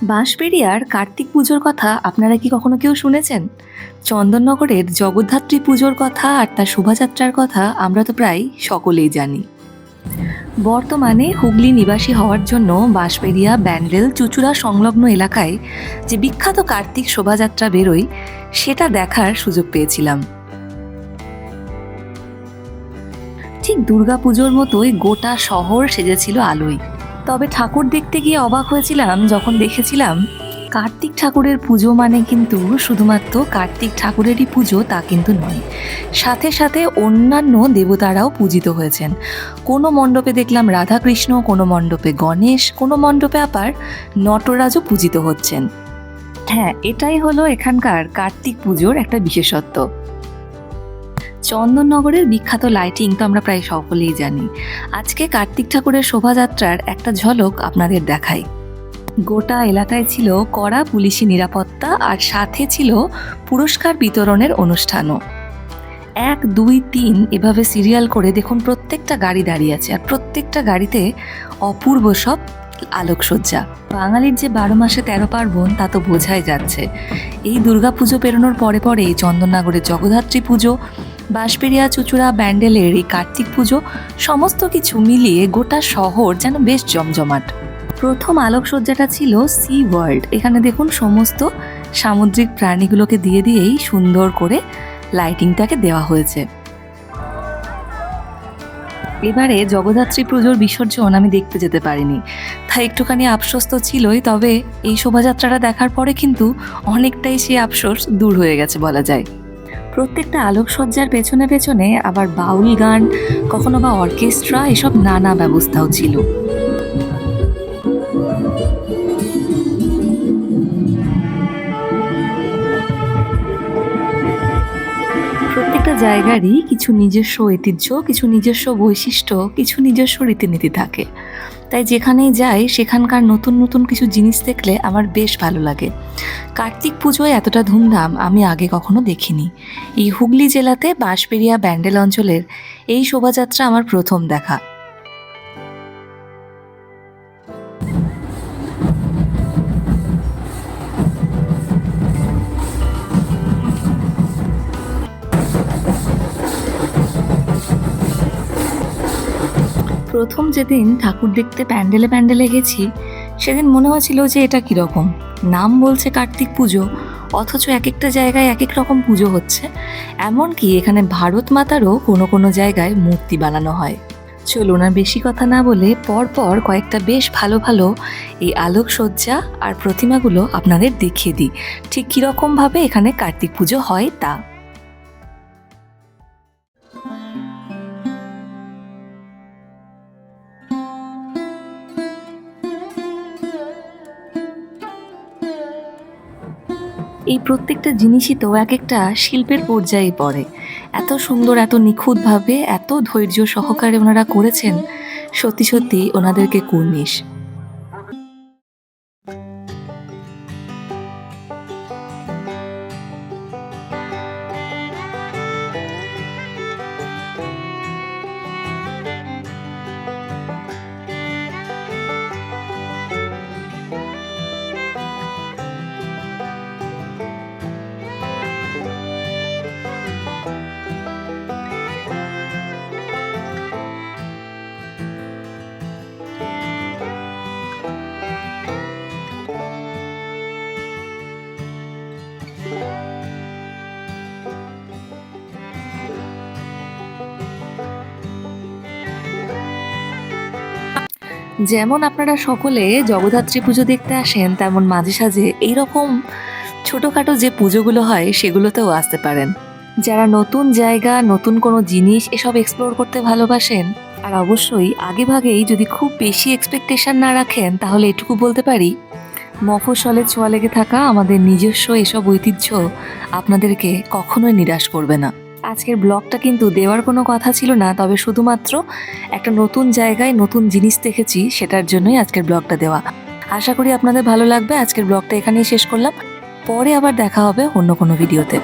বাঁশবেড়িয়ার কার্তিক পুজোর কথা আপনারা কি কখনো কেউ শুনেছেন? চন্দননগরের জগদ্ধাত্রী পুজোর কথা আর তার শোভাযাত্রার কথা আমরা তো প্রায় সকলেই জানি। বর্তমানে হুগলি নিবাসী হওয়ার জন্য বাঁশবেড়িয়া, ব্যান্ডেল, চুঁচুড়া সংলগ্ন এলাকায় যে বিখ্যাত কার্তিক শোভাযাত্রা বেরোয় সেটা দেখার সুযোগ পেয়েছিলাম। ঠিক দুর্গাপুজোর মতোই গোটা শহর সেজেছিল আলোয়। তবে ঠাকুর দেখতে গিয়ে অবাক হয়েছিলাম যখন দেখেছিলাম কার্তিক ঠাকুরের পুজো মানে কিন্তু শুধুমাত্র কার্তিক ঠাকুরেরই পুজো তা কিন্তু নয়, সাথে সাথে অন্যান্য দেবতারাও পূজিত হয়েছেন। কোনো মণ্ডপে দেখলাম রাধাকৃষ্ণ, কোনো মণ্ডপে গণেশ, কোনো মণ্ডপে আবার নটরাজও পূজিত হচ্ছেন। হ্যাঁ, এটাই হলো এখানকার কার্তিক পুজোর একটা বিশেষত্ব। চন্দননগরের বিখ্যাত লাইটিং তো আমরা প্রায় সকলেই জানি। আজকে কার্তিক ঠাকুরের শোভাযাত্রার একটা ঝলক আপনাদের দেখাই। গোটা এলাকায় ছিল কড়া পুলিশি নিরাপত্তা আর সাথে ছিল পুরস্কার বিতরণের অনুষ্ঠানও। 1, 2, 3 এভাবে সিরিয়াল করে দেখুন প্রত্যেকটা গাড়ি দাঁড়িয়ে আছে আর প্রত্যেকটা গাড়িতে অপূর্ব সব আলোকসজ্জা। বাঙালির যে 12 মাসে 13 পার্বণ তা তো বোঝাই যাচ্ছে। এই দুর্গাপুজো পেরোনোর পরে পরেই চন্দননগরের জগদ্ধাত্রী পুজো, বাঁশবেড়িয়া, চুঁচুড়া, ব্যান্ডেলের এই কার্তিক পুজো, সমস্ত কিছু মিলিয়ে গোটা শহর যেন বেশ জমজমাট। প্রথম আলোকসজ্জাটা ছিল সি ওয়ার্ল্ড। এখানে দেখুন সমস্ত সামুদ্রিক প্রাণীগুলোকে দিয়ে দিয়েই সুন্দর করে লাইটিংটাকে দেওয়া হয়েছে। এবারে জগদ্ধাত্রী পুজোর বিসর্জন আমি দেখতে যেতে পারিনি, তাই একটুখানি আফসোস তো ছিলই। তবে এই শোভাযাত্রাটা দেখার পরে কিন্তু অনেকটাই সেই আফসোস দূর হয়ে গেছে বলা যায়। প্রত্যেকটা আলোকসজ্জার পেছনে পেছনে আবার বাউল গান, কখনো বা অর্কেস্ট্রা, এসব নানা ব্যবস্থাও ছিল। প্রত্যেকটা জায়গারই কিছু নিজস্ব ঐতিহ্য, কিছু নিজস্ব বৈশিষ্ট্য, কিছু নিজস্ব রীতিনীতি থাকে। তাই যেখানেই যাই সেখানকার নতুন নতুন কিছু জিনিস দেখলে আমার বেশ ভালো লাগে। কার্তিক পুজোয় এতটা ধুমধাম আমি আগে কখনো দেখিনি। এই হুগলি জেলাতে বাঁশবেড়িয়া ব্যান্ডেল অঞ্চলের এই শোভাযাত্রা আমার প্রথম দেখা। প্রথম যেদিন ঠাকুর দেখতে প্যান্ডেলে প্যান্ডেলে গেছি সেদিন মনে হচ্ছিল যে এটা কীরকম, নাম বলছে কার্তিক পুজো অথচ এক একটা জায়গায় এক এক রকম পুজো হচ্ছে। এমনকি এখানে ভারত মাতারও কোনো কোনো জায়গায় মূর্তি বানানো হয়। চলুন আর বেশি কথা না বলে পরপর কয়েকটা বেশ ভালো ভালো এই আলোকসজ্জা আর প্রতিমাগুলো আপনাদের দেখিয়ে দিই ঠিক কীরকমভাবে এখানে কার্তিক পুজো হয় তা। এই প্রত্যেকটা জিনিসই তো এক একটা শিল্পের পর্যায়ে পড়ে। এত সুন্দর, এত নিখুঁতভাবে, এত ধৈর্য সহকারে ওনারা করেছেন, সত্যি সত্যি ওনাদেরকে কুর্নিশ। যেমন আপনারা সকলে জগদ্ধাত্রী পুজো দেখতে আসেন, তেমন মাঝে সাঝে এইরকম ছোটোখাটো যে পুজোগুলো হয় সেগুলোতেও আসতে পারেন। যারা নতুন জায়গা, নতুন কোনো জিনিস এসব এক্সপ্লোর করতে ভালোবাসেন, আর অবশ্যই আগে ভাগেই যদি খুব বেশি এক্সপেকটেশন না রাখেন, তাহলে এটুকু বলতে পারি মফস্বলে ছোঁয়া লেগে থাকা আমাদের নিজস্ব এসব ঐতিহ্য আপনাদেরকে কখনোই নিরাশ করবে না। আজকের ব্লগটা কিন্তু দেওয়ার কোনো কথা ছিল না, তবে শুধুমাত্র একটা নতুন জায়গায় নতুন জিনিস দেখেছি সেটার জন্যই আজকের ব্লগটা দেওয়া। আশা করি আপনাদের ভালো লাগবে। আজকের ব্লগটা এখানেই শেষ করলাম, পরে আবার দেখা হবে অন্য কোনো ভিডিওতে।